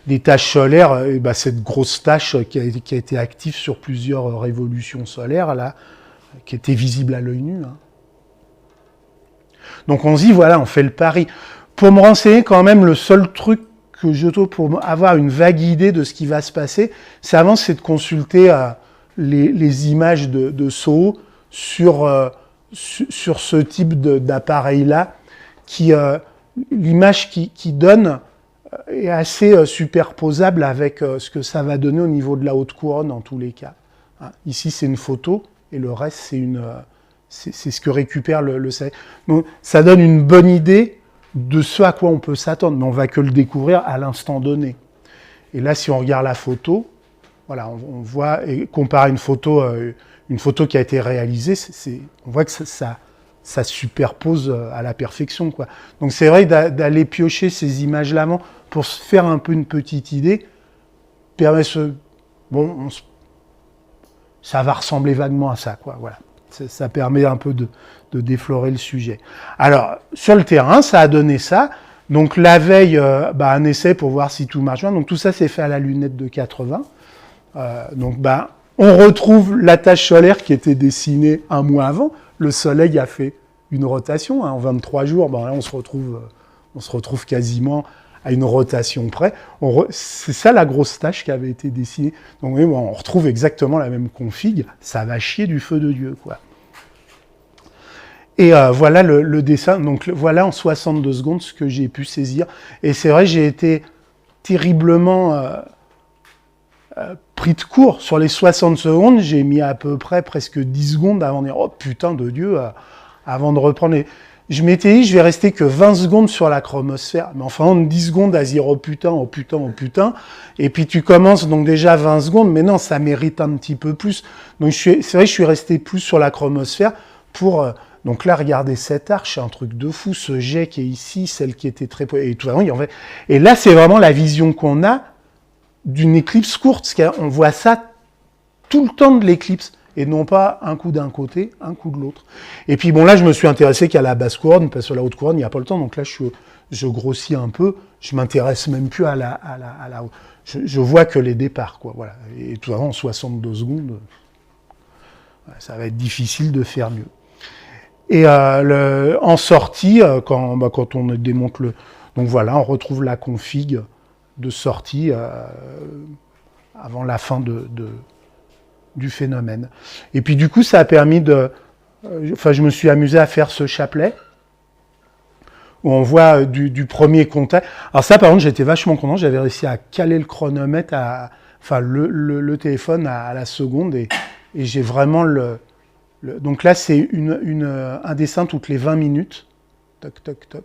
Des taches solaires, cette grosse tache qui a été active sur plusieurs révolutions solaires, là, qui était visible à l'œil nu. Hein. Donc on se dit, voilà, on fait le pari. Pour me renseigner quand même, le seul truc que je trouve pour avoir une vague idée de ce qui va se passer, c'est de consulter les images de SOHO sur ce type d'appareil-là, l'image qui donne est assez superposable avec ce que ça va donner au niveau de la haute couronne en tous les cas. Hein, ici, c'est une photo et le reste, c'est ce que récupère le soleil. Donc, ça donne une bonne idée de ce à quoi on peut s'attendre, mais on va que le découvrir à l'instant donné. Et là, si on regarde la photo, voilà, on voit, et comparé à une photo qui a été réalisée, on voit que ça superpose à la perfection, quoi. Donc c'est vrai d'aller piocher ces images-là pour se faire un peu une petite idée, permet ça va ressembler vaguement à ça, quoi. Voilà. Ça permet un peu de déflorer le sujet. Alors, sur le terrain, ça a donné ça. Donc la veille, un essai pour voir si tout marche bien. Donc tout ça, c'est fait à la lunette de 80. On retrouve la tache solaire qui était dessinée un mois avant. Le soleil a fait une rotation, hein, en 23 jours. Là, on se retrouve quasiment à une rotation près. C'est ça la grosse tache qui avait été dessinée. Donc on retrouve exactement la même config. Ça va chier du feu de Dieu, quoi. Et voilà le dessin. Donc voilà en 62 secondes ce que j'ai pu saisir. Et c'est vrai, j'ai été terriblement pris de court. Sur les 60 secondes, j'ai mis à peu près presque 10 secondes avant de dire « Oh putain de Dieu !» avant de reprendre les... Je m'étais dit, je vais rester que 20 secondes sur la chromosphère. Mais enfin, 10 secondes à dire « Oh putain, oh putain, oh putain !» Et puis tu commences donc déjà 20 secondes, mais non, ça mérite un petit peu plus. Donc c'est vrai, je suis resté plus sur la chromosphère pour Donc là, regardez cette arche, c'est un truc de fou, ce jet qui est ici, celle qui était très... Et, tout, et là, c'est vraiment la vision qu'on a d'une éclipse courte, parce qu'on voit ça tout le temps de l'éclipse, et non pas un coup d'un côté, un coup de l'autre. Et puis bon, là, je me suis intéressé qu'à la basse couronne, parce que la haute couronne, il n'y a pas le temps, donc là, je grossis un peu, je m'intéresse même plus à la haute. Je vois que les départs, quoi, voilà. Et tout en 62 secondes, ça va être difficile de faire mieux. Et en sortie, quand on démonte le... Donc voilà, on retrouve la config de sortie avant la fin du phénomène. Et puis du coup, ça a permis de... je me suis amusé à faire ce chapelet, où on voit du premier contact. Alors ça, par contre, j'étais vachement content, j'avais réussi à caler le chronomètre, le téléphone à la seconde, et j'ai vraiment donc là, c'est un dessin toutes les 20 minutes. Toc, toc, toc.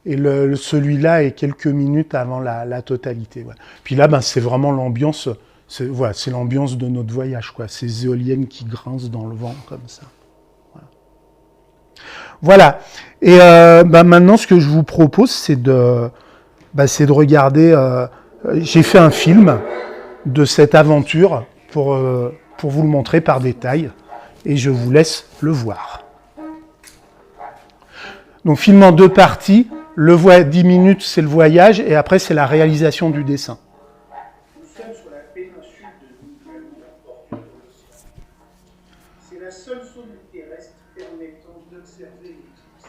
Et celui-là est quelques minutes avant la totalité. Voilà. Puis là, c'est vraiment l'ambiance. C'est l'ambiance de notre voyage, quoi. Ces éoliennes qui grincent dans le vent, comme ça. Voilà. Et maintenant, ce que je vous propose, c'est de regarder... j'ai fait un film de cette aventure pour vous le montrer par détail. Et je vous laisse le voir. Donc, film en 2 parties. 10 minutes, c'est le voyage, et après, c'est la réalisation du dessin. Nous sommes sur la péninsule de Nouvelle-Porte de l'océan. C'est la seule zone terrestre permettant d'observer l'éclipse.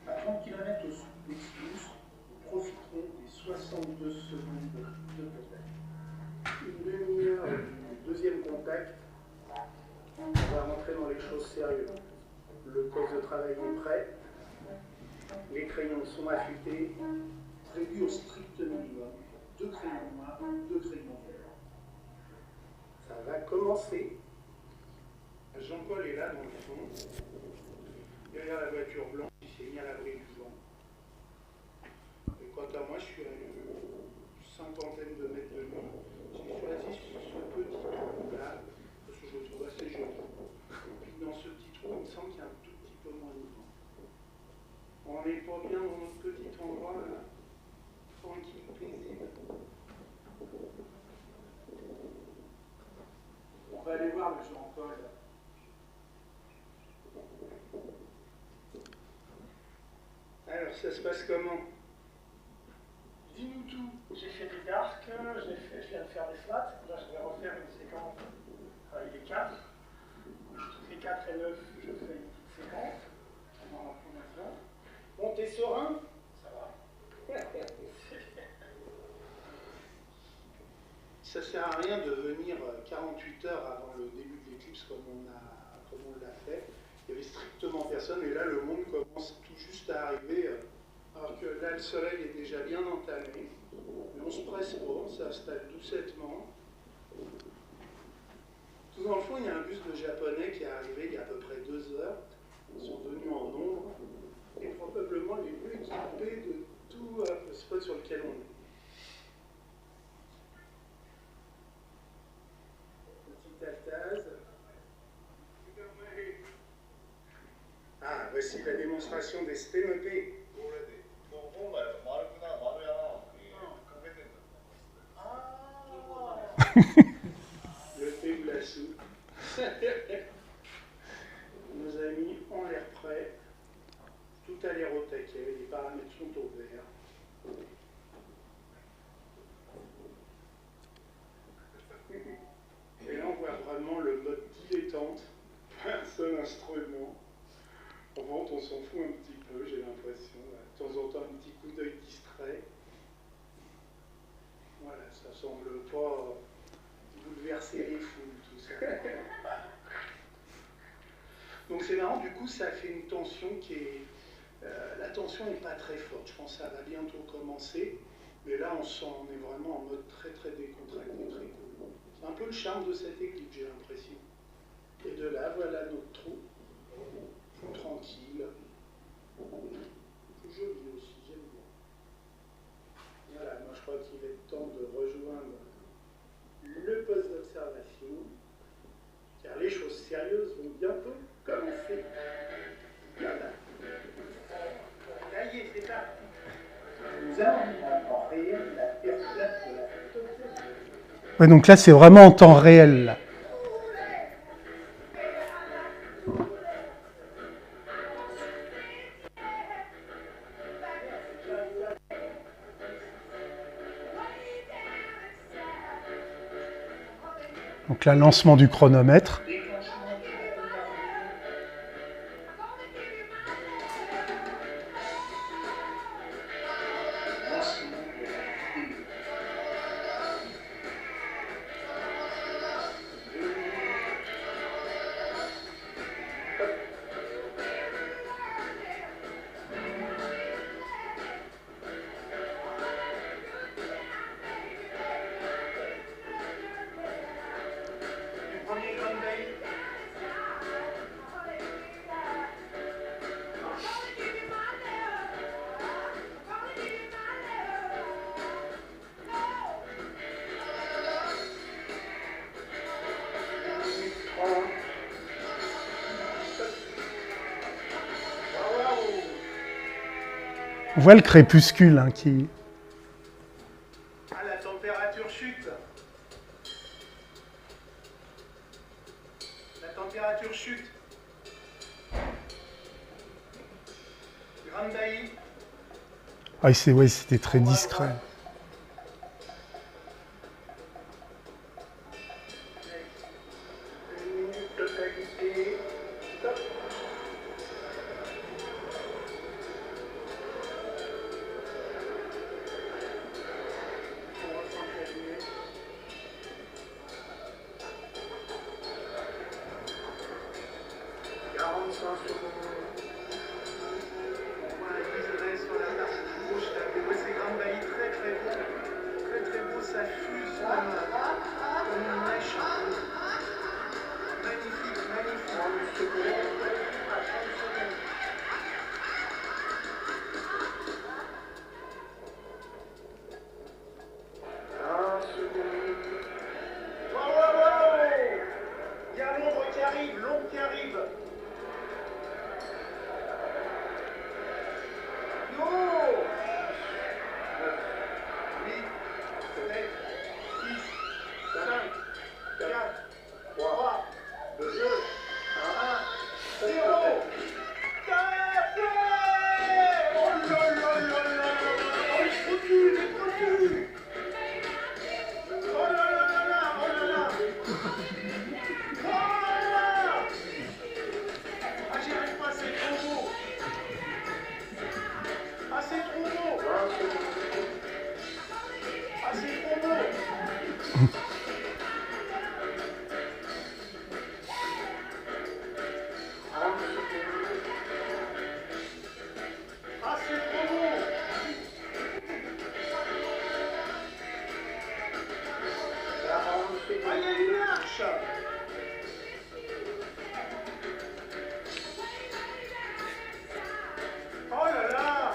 À 30 km au sud d'Exymus, nous profiterons des 62 secondes de contact. Une demi-heure du deuxième contact. On va rentrer dans les choses sérieuses. Le poste de travail est prêt. Les crayons sont affûtés. Prévu au strict minimum. 2 crayons noirs, 2 crayons verts. Ça va commencer. Jean-Paul est là dans le fond. Derrière la voiture blanche, il s'est mis à l'abri du vent. Et quant à moi, je suis à une cinquantaine de mètres de lui. J'ai choisi ce petit trou-là, parce que je le trouve assez joli. Puis dans ce petit trou, il me semble qu'il y a un tout petit peu moins de vent. On n'est pas bien dans notre petit endroit, là. Tranquille, paisible. On va aller voir le Jean-Paul. Alors, ça se passe comment? Dis-nous tout. J'ai fait des darks, je viens de faire des flats. Là, je vais refaire une séquence avec les 4. Toutes les 4 et 9, je fais une petite séquence. On va en prendre un flot. Bon, t'es serein? Ça va. Ça sert à rien de venir 48 heures avant le début de l'éclipse comme on l'a fait. Il n'y avait strictement personne et là le monde commence tout juste à arriver alors que là le soleil est déjà bien entamé. Mais on se presse pas, on s'installe doucettement. Tout dans le fond, il y a un bus de japonais qui est arrivé il y a à peu près 2 heures. Ils sont venus en nombre et probablement les mieux équipés de tout le spot sur lequel on est. Altaz. Ah, voici la démonstration des sténopées. Le thé ou la soupe. Nos amis ont l'air prêts. Tout a l'air au taquet, les paramètres sont au vert. Et là, on voit vraiment le mode dilettante, un seul instrument. En vente, on s'en fout un petit peu, j'ai l'impression. De temps en temps, un petit coup d'œil distrait. Voilà, ça semble pas bouleverser les foules, tout ça. Donc c'est marrant, du coup, ça fait une tension qui est... la tension n'est pas très forte, je pense que ça va bientôt commencer. Mais là, on est vraiment en mode très très décontracté, très cool. C'est un peu le charme de cette éclipse, j'ai l'impression. Et de là, voilà notre trou. Tranquille. Joli aussi, j'aime bien. Voilà, moi je crois qu'il est temps de rejoindre le poste d'observation, car les choses sérieuses vont bientôt commencer. nous avons en temps réel la perte de la photo. Ouais, donc là, c'est vraiment en temps réel. Là. Donc là, lancement du chronomètre. On voit le crépuscule hein, qui... Ah, la température chute. La température chute. Grande baillie. Ah, ouais, c'était très discret. Totalité. Stop. Il y a l'ombre qui arrive, l'ombre qui arrive. Yo 8, 7, 6, 5, 4, 3, 2, 1, 0. Oh là là là là là. Oh, il est foutu, il est foutu. Oh là là là là, oh là là. Oh là là. Ah, j'y arrive pas, c'est trop beau. Ah, c'est trop beau. Ah, c'est trop beau. Ah, c'est trop beau. Ah, il y a une marche. Oh là là.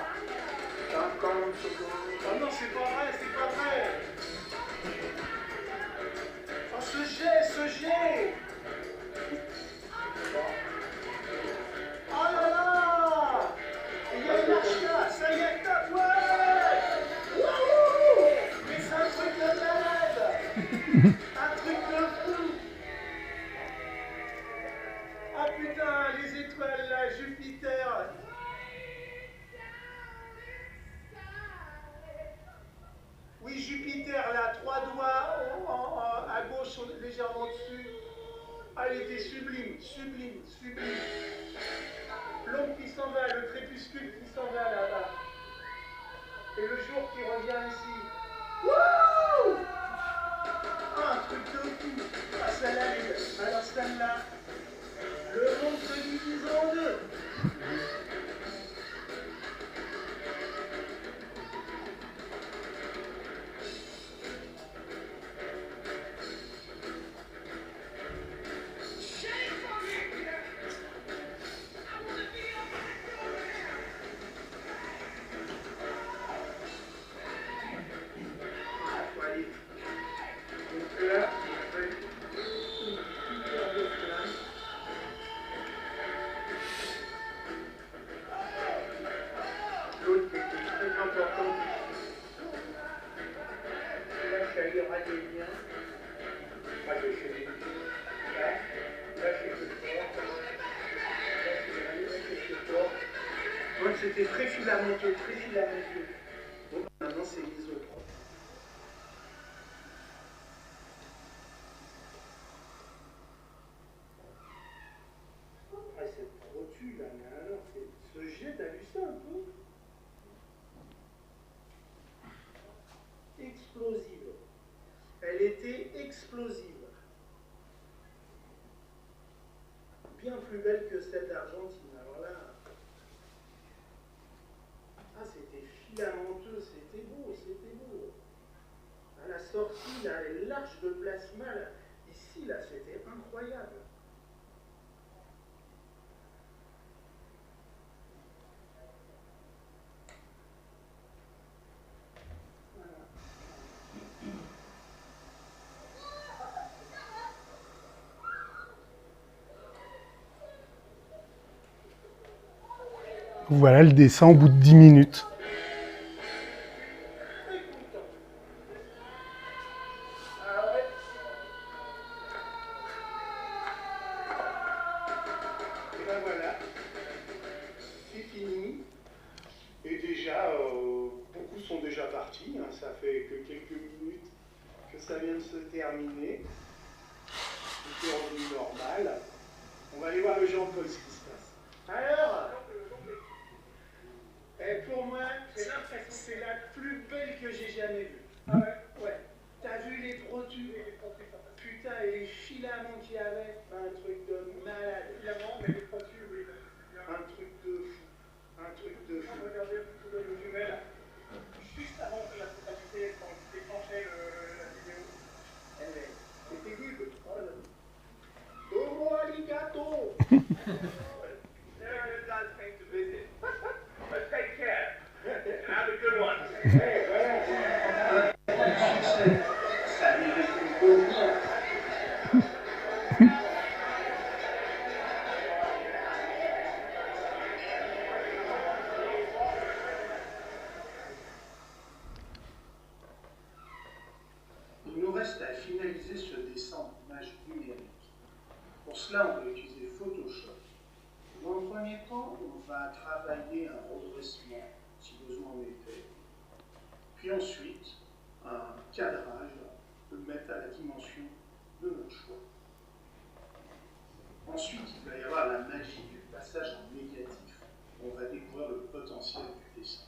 50 secondes. Oh non, c'est pas vrai, c'est pas vrai. Oh, ce jet, ce jet. Oh là là. Il y a une marche là, ça y est, top, ouais. Wouhou. Mais c'est un truc de malade. Un truc de fou. Ah putain, les étoiles là, Jupiter. Oui, Jupiter là, 3 doigts à gauche, légèrement dessus. Ah, il était sublime, sublime, sublime. L'ombre qui s'en va, le crépuscule qui s'en va là-bas. Et le jour qui revient ici. Wouh! Ah, un truc de fou. Ah, celle-là, alors celle-là, le monde se divise en deux. sentez bien. Moi, je fais des trucs. Là, je fais le fort. Là, je fais fort. Donc, c'était très filamenteux, très filamenteux. Bon, maintenant, c'est l'isoprop. Ah, cette rotule là, mais alors, ce jet, t'as vu ça un peu? Explosive. Elle était explosive. Bien plus belle que celle d'Argentine. Alors là, ah, c'était filamenteux, c'était beau, c'était beau. À la sortie, là, les larges de plasma, là, ici, là, c'était incroyable. Voilà le dessin au bout de 10 minutes. Et ben voilà, c'est fini. Et déjà, beaucoup sont déjà partis. Hein. Ça fait que quelques minutes que ça vient de se terminer. Tout est revenu normal. On va aller voir le Jean-Paul ce qui se passe. Alors, pour moi, j'ai l'impression que c'est la plus belle que j'ai jamais vue. Ah ouais? Ouais. T'as vu les produits? Putain, et les filaments qu'il y avait, un truc de malade. Filaments, mais les produits, oui. Un truc de fou. Un truc de fou. Regardez un petit peu le jumelle. Juste avant que la totalité, quand tu déclenchais la vidéo. C'était good. Domo arigato. They're a good thing to visit. But take care. Have a good one. Ça mérite une bonne vie. Il nous reste à finaliser ce dessin en image numérique. Pour cela, on va utiliser Photoshop. Dans le premier temps, on va travailler un redressement, si besoin en est fait. Puis ensuite, un cadrage, le mettre à la dimension de notre choix. Ensuite, il va y avoir la magie du passage en négatif. On va découvrir le potentiel du dessin.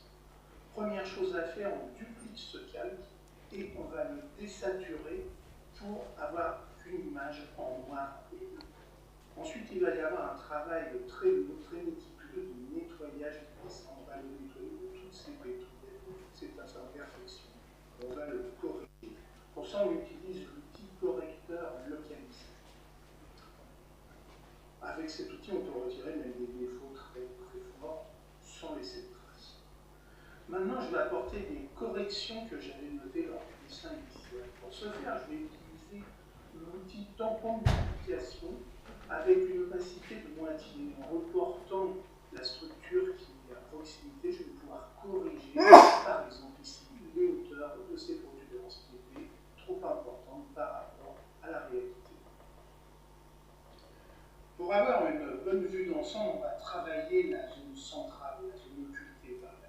Première chose à faire, on duplique ce calque et on va le désaturer pour avoir une image en noir et bleu. Ensuite, il va y avoir un travail très méticuleux de nettoyage du dessin. On va le nettoyer de toutes ces pétouillettes, de toutes ces imperfections. On va le corriger. Pour ça, on utilise l'outil correcteur localisé. Avec cet outil, on peut retirer même des défauts très forts sans laisser de traces. Maintenant, je vais apporter des corrections que j'avais notées lors du dessin initial. Pour ce faire, je vais utiliser l'outil tampon de duplication avec une opacité de moitié. En reportant la structure qui est à proximité, je vais pouvoir corriger, par exemple ici, les hauteurs de ces protubérances qui étaient trop importantes par rapport à la réalité. Pour avoir une bonne vue d'ensemble, on va travailler la zone centrale, la zone occultée par là.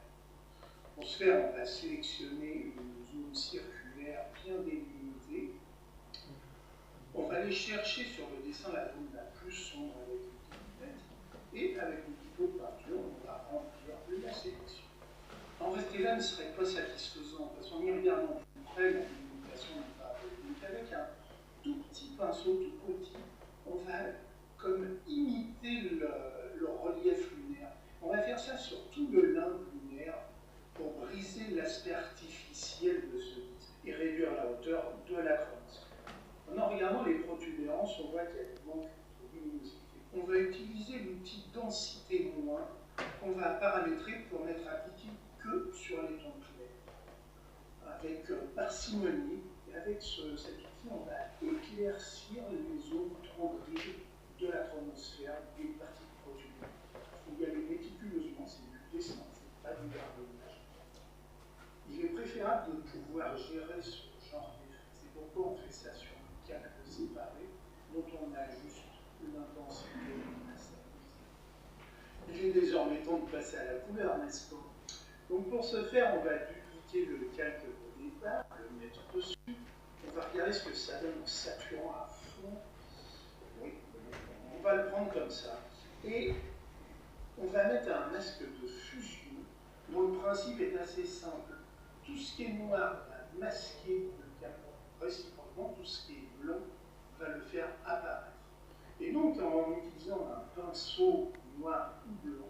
Pour ce faire, on va sélectionner une zone circulaire bien délimitée. On va aller chercher sur le dessin la zone la plus sombre avec l'outil lunette et avec l'outil pot de peinture, on va remplir la sélection. En rester là ne serait pas satisfaisant parce qu'en y regardant plus près, la délimitation n'est pas donc avec un tout petit pinceau tout petit, on va comme imiter le relief lunaire. On va faire ça sur tout le limbe lunaire pour briser l'aspect artificiel de ce disque et réduire la hauteur de la chronisme. En regardant les protubérances, on voit qu'il y a des manques de luminosité. On va utiliser l'outil densité moins qu'on va paramétrer pour n'être appliqué que sur les tons clairs. Avec parcimonie, et avec cet outil, on va éclaircir les zones trop grises de la chromosphère des parties protubérantes. Il faut y aller méticuleusement, c'est du dessin, c'est pas du garbonnage. Il est préférable de pouvoir gérer ce genre d'effet. C'est pour désormais temps de passer à la couleur, n'est-ce pas? Donc pour ce faire, on va dupliquer le calque au départ, le mettre dessus. On va regarder ce que ça donne en saturant à fond. Oui, on va le prendre comme ça. Et on va mettre un masque de fusion dont le principe est assez simple. Tout ce qui est noir va masquer le calque réciproquement, tout ce qui est blanc va le faire apparaître. Et donc, en utilisant un pinceau noir ou blanc,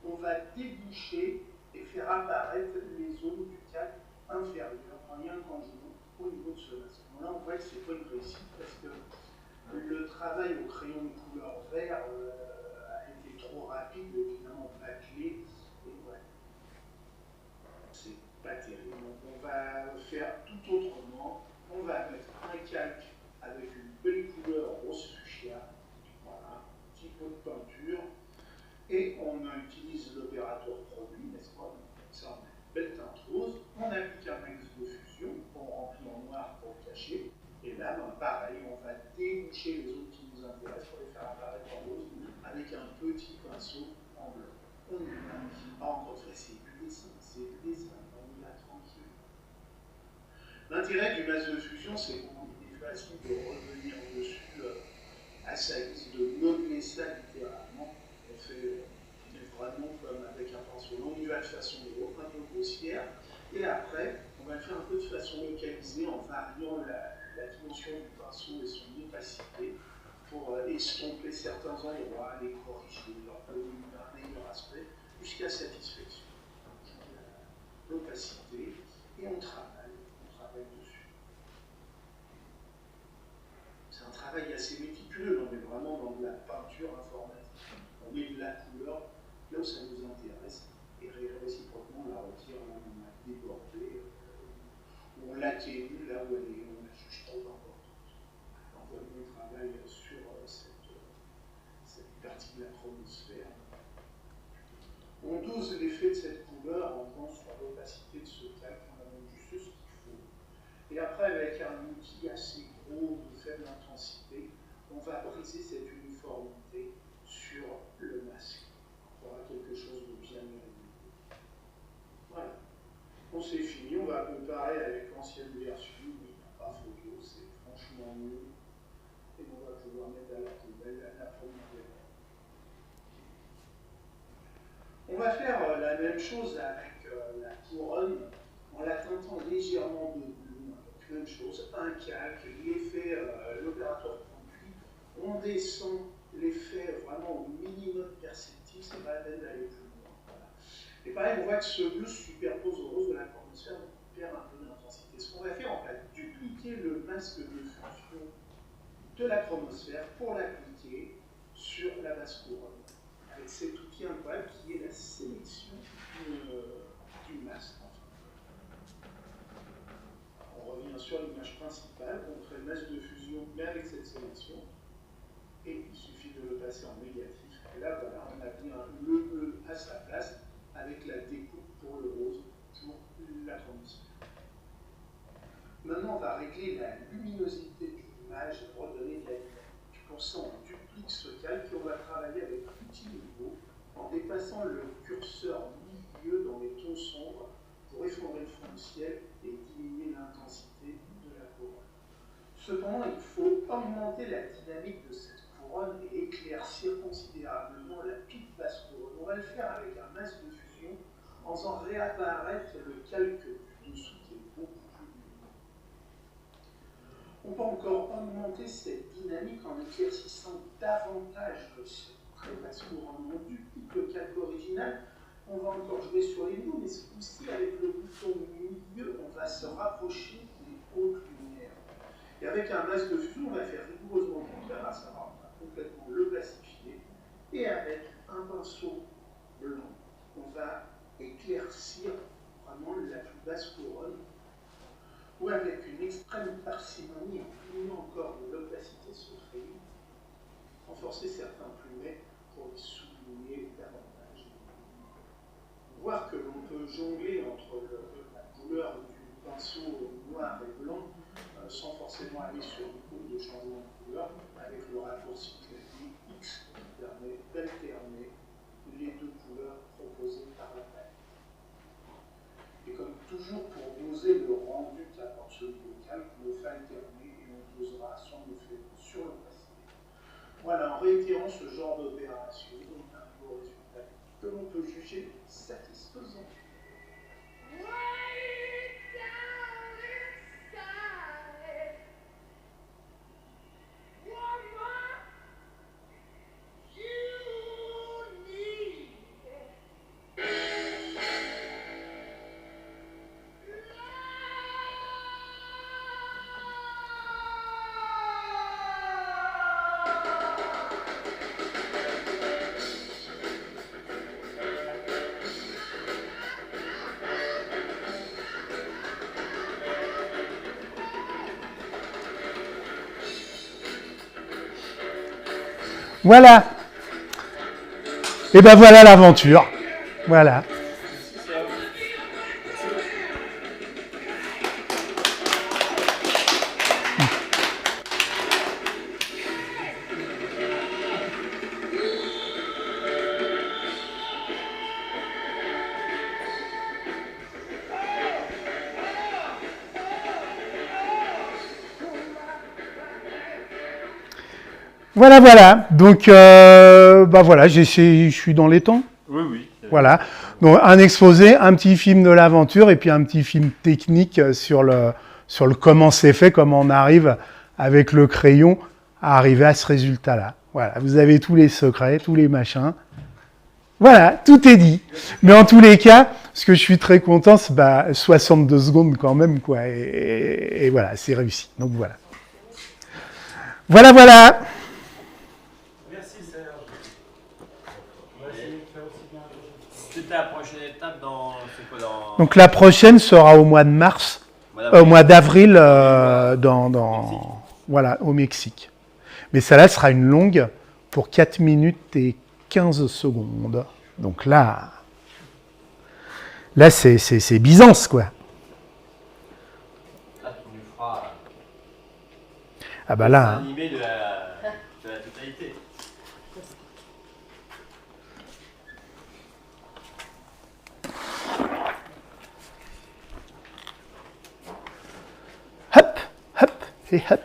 on va déboucher et faire apparaître les zones du calque inférieur en lien conjoint au niveau de ce masque. Bon, là, on voit que ce n'est pas une réussite parce que le travail au crayon de couleur vert a été trop rapide, évidemment bâclé, et voilà. C'est pas terrible. Donc, on va faire tout autrement. On va mettre un calque avec une belle couleur rose fuchsia. Voilà, un petit peu de peinture. Et on utilise l'opérateur produit, n'est-ce pas? Donc, ça, on a une belle teinte rose. On applique un max de fusion qu'on remplit en noir pour le cacher. Et là, ben, pareil, on va déboucher les zones qui nous intéressent pour les faire apparaître en rose avec un petit pinceau en blanc. On y va. Encore une fois, c'est du dessin, on y va tranquille. L'intérêt du masque de fusion, c'est qu'on est facile de revenir dessus à sa guise, de modeler ça littéralement. On fait vraiment comme avec un pinceau. On y va de façon un peu grossière. Et après, on va le faire un peu de façon localisée en variant la dimension du pinceau et son opacité pour estomper certains endroits, les corriger, leur donner un meilleur aspect jusqu'à satisfaction. L'opacité et on travaille dessus. C'est un travail assez méticuleux, on est vraiment dans de la peinture informatique. On met de la couleur là où ça nous intéresse et réciproquement on la retire là où on a débordé, où on l'atténue là où on la juge trop importante. On voit mon travail sur cette partie de la chromosphère. On dose l'effet de cette couleur en jouant sur l'opacité de ce calque, on a juste ce qu'il faut. Et après, avec un outil assez gros, de faible intensité, on va briser cette uniformité sur le masque. On aura quelque chose de bien régulier. Voilà. On s'est fini, on va comparer avec l'ancienne version, mais il n'y a pas photo, c'est franchement mieux. Et on va pouvoir mettre à la poubelle la première version. On va faire la même chose avec la couronne en la teintant légèrement de bleu. Donc, même chose, un calque, l'effet, l'opérateur produit. On descend l'effet vraiment au minimum perceptible, c'est pas la peine d'aller plus loin. Voilà. Et pareil, on voit que ce bleu se superpose au rose de la chromosphère, donc on perd un peu d'intensité. Ce qu'on va faire, on va dupliquer le masque de fusion de la chromosphère pour l'appliquer sur la base couronne. Avec cet outil incroyable qui est la sélection du masque. On revient sur l'image principale, on crée le masque de fusion, mais avec cette sélection, et il suffit de le passer en négatif. Et là, voilà, on a bien le bleu à sa place, avec la découpe pour le rose, pour la chromosphère. Maintenant, on va régler la luminosité de l'image et redonner de la lumière. Pour ça, on duplique ce calque et on va travailler avec l'outil nouveau en dépassant le curseur milieu dans les tons sombres pour effondrer le fond du ciel et diminuer l'intensité de la couronne. Cependant, il faut augmenter la dynamique de cette couronne et éclaircir considérablement la toute basse couronne. On va le faire avec un masque de fusion en faisant réapparaître le calque du dessous qui est beaucoup plus lumineux. On peut encore augmenter cette dynamique en éclaircissant davantage cette très basse couronne. On duplique le calque original, on va encore jouer sur les niveaux, mais ce coup-ci, avec le bouton milieu, on va se rapprocher des hautes lumières. Et avec un masque de fusion, on va faire rigoureusement le contraire, à savoir on va complètement le plastifier, et avec un pinceau blanc, on va éclaircir vraiment la plus basse couronne, ou avec une extrême parcimonie, en diminuant encore de l'opacité de ce crayon, renforcer certains plumets pour les souligner davantage. Voir que l'on peut jongler entre la couleur du pinceau noir et blanc sans forcément aller sur une coupe de changement de couleur, avec le raccourci clavier X qui permet d'alterner les deux couleurs. profondeur proposée par la taille. Et comme toujours, pour doser le rendu de la portion vocale, on le fait alterner et on dosera son effet sur le passé. Voilà, en réitérant ce genre d'opération, on a un beau résultat que l'on peut juger satisfaisant. Voilà. Et ben voilà l'aventure. Voilà. Voilà, voilà. Donc, bah voilà, je suis dans les temps. Oui, oui. Voilà. Donc, un exposé, un petit film de l'aventure et puis un petit film technique sur le comment c'est fait, comment on arrive avec le crayon à arriver à ce résultat-là. Voilà. Vous avez tous les secrets, tous les machins. Voilà, tout est dit. Mais en tous les cas, ce que je suis très content, c'est 62 secondes quand même, quoi. Et voilà, c'est réussi. Donc voilà. Voilà, voilà. Merci Serge. On va essayer de faire aussi bien. C'était la prochaine étape dans. C'est quoi dans. Donc la prochaine sera au mois de mars, au mois d'avril, voilà, au Mexique. Mais celle-là sera une longue pour 4 minutes et 15 secondes. Donc là c'est Byzance, quoi. Là, tu nous feras. Ah bah là. Un animé de la totalité. Hop, hop et hop.